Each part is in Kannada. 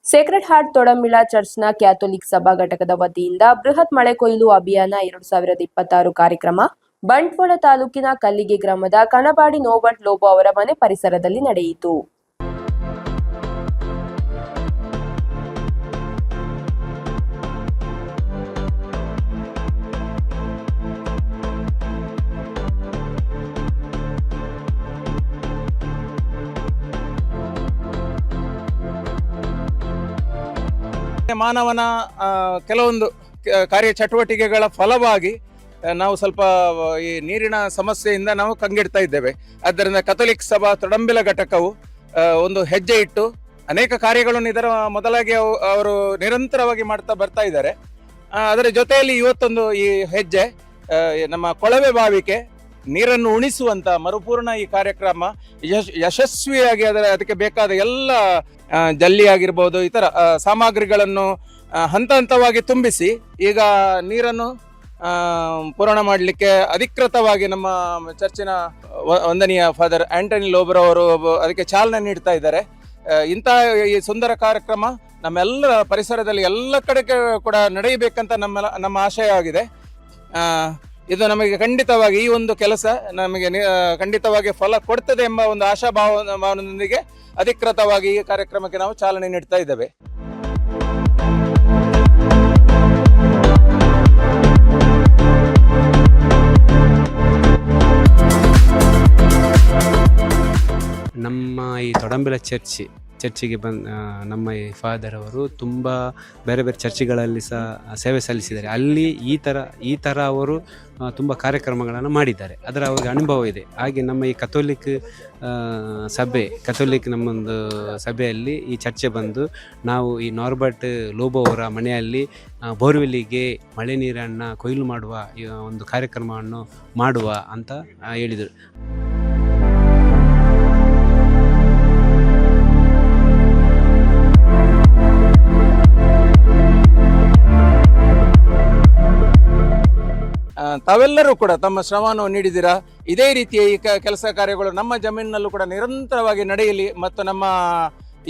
ಸೇಕ್ರೆಡ್ ಹಾರ್ಟ್ ತೊಡಂಬಿಳ ಚರ್ಚ್ನ ಕ್ಯಾಥೋಲಿಕ್ ಸಭಾ ಘಟಕದ ವತಿಯಿಂದ ಬೃಹತ್ ಮಳೆ ಕೊಯ್ಲು ಅಭಿಯಾನ 2026 ಕಾರ್ಯಕ್ರಮ ಬಂಟ್ವಾಳ ತಾಲೂಕಿನ ಕಲ್ಲಿಗೆ ಗ್ರಾಮದ ಕಣಬಾಡಿ ನೋಬರ್ಟ್ ಲೋಬೋ ಅವರ ಮನೆ ಪರಿಸರದಲ್ಲಿ ನಡೆಯಿತು. ಮಾನವನ ಕೆಲವೊಂದು ಕಾರ್ಯಚಟುವಟಿಕೆಗಳ ಫಲವಾಗಿ ನಾವು ಸ್ವಲ್ಪ ಈ ನೀರಿನ ಸಮಸ್ಯೆಯಿಂದ ನಾವು ಕಂಗೆಡ್ತಾ ಇದ್ದೇವೆ. ಆದ್ದರಿಂದ ಕಥೋಲಿಕ್ ಸಭಾ ತೊಡಂಬಿಲ ಘಟಕವು ಒಂದು ಹೆಜ್ಜೆ ಇಟ್ಟು ಅನೇಕ ಕಾರ್ಯಗಳನ್ನು ಇದರ ಮೊದಲಾಗಿ ಅವರು ನಿರಂತರವಾಗಿ ಮಾಡ್ತಾ ಬರ್ತಾ ಇದ್ದಾರೆ. ಅದರ ಜೊತೆಯಲ್ಲಿ ಇವತ್ತೊಂದು ಈ ಹೆಜ್ಜೆ ನಮ್ಮ ಕೊಳವೆ ಬಾವಿಗೆ ನೀರನ್ನು ಉಣಿಸುವಂತ ಮರುಪೂರ್ಣ ಈ ಕಾರ್ಯಕ್ರಮ ಯಶಸ್ವಿಯಾಗಿ ಅದಕ್ಕೆ ಬೇಕಾದ ಎಲ್ಲ ಜಲ್ಲಿ ಆಗಿರ್ಬೋದು ಇತರ ಸಾಮಗ್ರಿಗಳನ್ನು ಹಂತ ಹಂತವಾಗಿ ತುಂಬಿಸಿ ಈಗ ನೀರನ್ನು ಪೂರಣ ಮಾಡಲಿಕ್ಕೆ ಅಧಿಕೃತವಾಗಿ ನಮ್ಮ ಚರ್ಚಿನ ವಂದನೀಯ ಫಾದರ್ ಆಂಟನಿ ಲೋಬರ್ ಅವರು ಅದಕ್ಕೆ ಚಾಲನೆ ನೀಡ್ತಾ ಇದ್ದಾರೆ. ಇಂಥ ಈ ಸುಂದರ ಕಾರ್ಯಕ್ರಮ ನಮ್ಮೆಲ್ಲರ ಪರಿಸರದಲ್ಲಿ ಎಲ್ಲ ಕಡೆಗೆ ಕೂಡ ನಡೆಯಬೇಕಂತ ನಮ್ಮ ಆಶಯ ಆಗಿದೆ. ಇದು ನಮಗೆ ಖಂಡಿತವಾಗಿ ಈ ಒಂದು ಕೆಲಸ ನಮಗೆ ಖಂಡಿತವಾಗಿ ಫಲ ಕೊಡ್ತದೆ ಎಂಬ ಒಂದು ಆಶಾಭಾವನೊಂದಿಗೆ ಅಧಿಕೃತವಾಗಿ ಈ ಕಾರ್ಯಕ್ರಮಕ್ಕೆ ನಾವು ಚಾಲನೆ ನೀಡ್ತಾ ಇದ್ದೇವೆ. ನಮ್ಮ ಈ ತೊಡಂಬಿಲ ಚರ್ಚಿಗೆ ನಮ್ಮ ಈ ಫಾದರ್ ಅವರು ತುಂಬ ಬೇರೆ ಬೇರೆ ಚರ್ಚಿಗಳಲ್ಲಿ ಸಹ ಸೇವೆ ಸಲ್ಲಿಸಿದ್ದಾರೆ. ಅಲ್ಲಿ ಈ ಥರ ಅವರು ತುಂಬ ಕಾರ್ಯಕ್ರಮಗಳನ್ನು ಮಾಡಿದ್ದಾರೆ. ಅದರ ಅವ್ರಿಗೆ ಅನುಭವ ಇದೆ. ಹಾಗೆ ನಮ್ಮ ಈ ಕಥೋಲಿಕ್ ನಮ್ಮೊಂದು ಸಭೆಯಲ್ಲಿ ಈ ಚರ್ಚೆ ಬಂದು ನಾವು ಈ ನಾರ್ಬರ್ಟ್ ಲೋಬೋ ಅವರ ಮನೆಯಲ್ಲಿ ಬೋರ್ವೆಲ್ಲಿಗೆ ಮಳೆ ನೀರನ್ನು ಕೊಯ್ಲು ಮಾಡುವ ಒಂದು ಕಾರ್ಯಕ್ರಮವನ್ನು ಮಾಡುವ ಅಂತ ಹೇಳಿದರು. ತಾವೆಲ್ಲರೂ ಕೂಡ ತಮ್ಮ ಶ್ರಮವನ್ನು ನೀಡಿದ್ದೀರಾ. ಇದೇ ರೀತಿಯ ಈ ಕೆಲಸ ಕಾರ್ಯಗಳು ನಮ್ಮ ಜಮೀನಿನಲ್ಲೂ ಕೂಡ ನಿರಂತರವಾಗಿ ನಡೆಯಲಿ ಮತ್ತು ನಮ್ಮ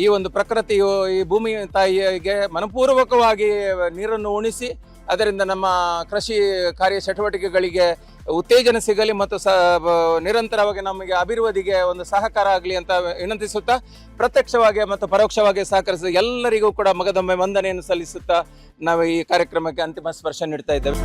ಈ ಒಂದು ಪ್ರಕೃತಿಯು ಈ ಭೂಮಿ ತಾಯಿಗೆ ಮನಪೂರ್ವಕವಾಗಿ ನೀರನ್ನು ಉಣಿಸಿ ಅದರಿಂದ ನಮ್ಮ ಕೃಷಿ ಕಾರ್ಯ ಚಟುವಟಿಕೆಗಳಿಗೆ ಉತ್ತೇಜನ ಸಿಗಲಿ ಮತ್ತು ನಿರಂತರವಾಗಿ ನಮಗೆ ಅಭಿವೃದ್ಧಿಗೆ ಒಂದು ಸಹಕಾರ ಆಗಲಿ ಅಂತ ವಿನಂತಿಸುತ್ತಾ ಪ್ರತ್ಯಕ್ಷವಾಗಿ ಮತ್ತು ಪರೋಕ್ಷವಾಗಿ ಸಹಕರಿಸಿದ ಎಲ್ಲರಿಗೂ ಕೂಡ ಮಗದೊಮ್ಮೆ ವಂದನೆಯನ್ನು ಸಲ್ಲಿಸುತ್ತಾ ನಾವು ಈ ಕಾರ್ಯಕ್ರಮಕ್ಕೆ ಅಂತಿಮ ಸ್ಪರ್ಶ ನೀಡ್ತಾ ಇದ್ದೇವೆ.